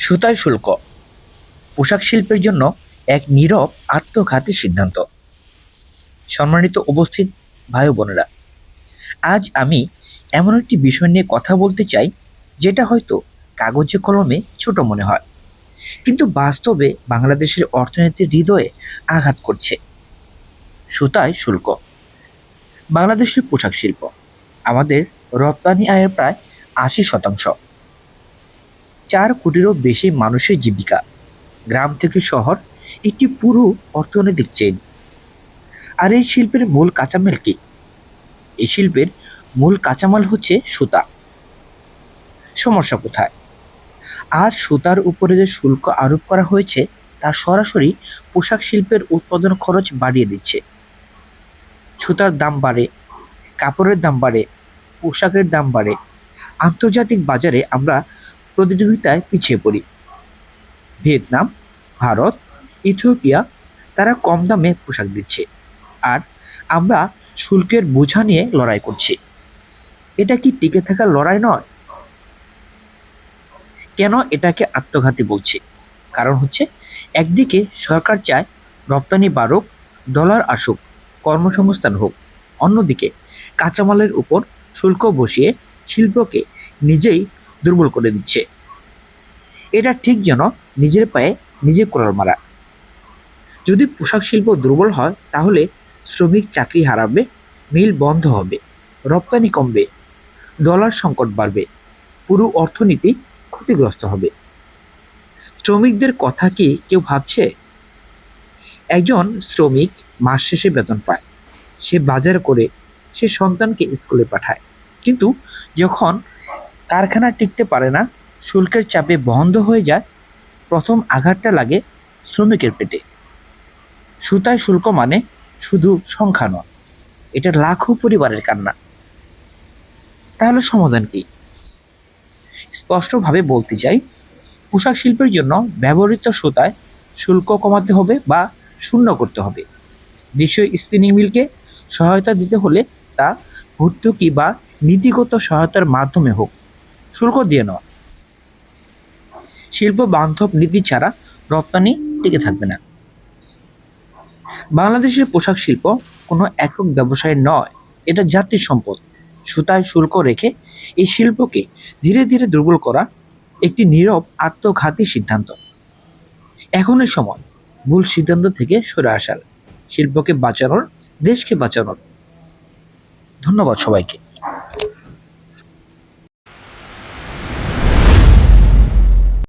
সুতার শুল্ক পোশাক শিল্পের জন্য এক নীরব আত্মঘাতী সিদ্ধান্ত। সম্মানিত উপস্থিত ভাই ও বোনেরা, আজ আমি এমন একটি বিষয় নিয়ে কথা বলতে চাই যেটা হয়তো কাগজে কলমে ছোট মনে হয়, কিন্তু বাস্তবে বাংলাদেশের অর্থনীতির হৃদয়ে আঘাত করছে। সুতায় শুল্ক। বাংলাদেশের পোশাক শিল্প আমাদের রপ্তানি আয়ের প্রায় ৮০%। ৪ কোটিরও বেশি মানুষের জীবিকা, গ্রাম থেকে শহর, একটি পুরো অর্থনৈতিক চেইন। আর এই শিল্পের মূল কাঁচামাল কি? এই শিল্পের মূল কাঁচামাল হচ্ছে সুতা। সমস্যা কোথায়? আজ সুতার উপরে যে শুল্ক আরোপ করা হয়েছে তা সরাসরি পোশাক শিল্পের উৎপাদন খরচ বাড়িয়ে দিচ্ছে। সুতার দাম বাড়ে, কাপড়ের দাম বাড়ে, পোশাকের দাম বাড়ে। আন্তর্জাতিক বাজারে আমরা প্রতিযোগিতায় পিছিয়ে পড়ি। ভিয়েতনাম, ভারত, ইথিওপিয়া তারা কম দামে পোশাক দিচ্ছে, আর আমরা শুল্কের বোঝা নিয়ে লড়াই করছি। এটা কি টিকে থাকার লড়াই নয়? কেন এটাকে আত্মঘাতী বলছি? কারণ হচ্ছে, একদিকে সরকার চায় রপ্তানি বাড়ুক, ডলার আসুক, কর্মসংস্থান হোক। অন্যদিকে কাঁচামালের উপর শুল্ক বসিয়ে শিল্পকে নিজেই দুর্বল করে দিচ্ছে। এটা ঠিক যেন নিজের পায়ে নিজে কোড়াল মারা। যদি পোশাক শিল্প দুর্বল হয় তাহলে শ্রমিক চাকরি হারাবে, মিল বন্ধ হবে, রপ্তানি কমবে, ডলার সংকট বাড়বে, পুরো অর্থনীতি ক্ষতিগ্রস্ত হবে। শ্রমিকদের কথা কি কেউ ভাবছে? একজন শ্রমিক মাস শেষে বেতন পায়, সে বাজার করে, সে সন্তানকে স্কুলে পাঠায়। কিন্তু যখন কারখানা টিকতে পারে না, শুল্কের চাপে বন্ধ হয়ে যায়, প্রথম আঘাতটা লাগে শ্রমিকের পেটে। সুতায় শুল্ক মানে শুধু সংখ্যা নয়, এটা লাখো পরিবারের কান্না। তাহলে সমাধান কি? স্পষ্টভাবে বলতে চাই, পোশাক শিল্পের জন্য ব্যবহৃত সুতায় শুল্ক কমাতে হবে বা শূন্য করতে হবে। দেশীয় স্পিনিং মিলকে সহায়তা দিতে হলে তা ভর্তুকি বা নীতিগত সহায়তার মাধ্যমে হোক, শুল্ক দিয়ে নয়। শিল্প বান্ধব নীতি ছাড়া রপ্তানি টিকে থাকবে না। বাংলাদেশের পোশাক শিল্প কোনো একক ব্যবসায় নয়, এটা জাতির সম্পদ। সুতায় শুল্ক রেখে এই শিল্পকে ধীরে ধীরে দুর্বল করা একটি নীরব আত্মঘাতী সিদ্ধান্ত। এখনই সময় ভুল সিদ্ধান্ত থেকে সরে আসার, শিল্পকে বাঁচানোর, দেশকে বাঁচানোর। ধন্যবাদ সবাইকে।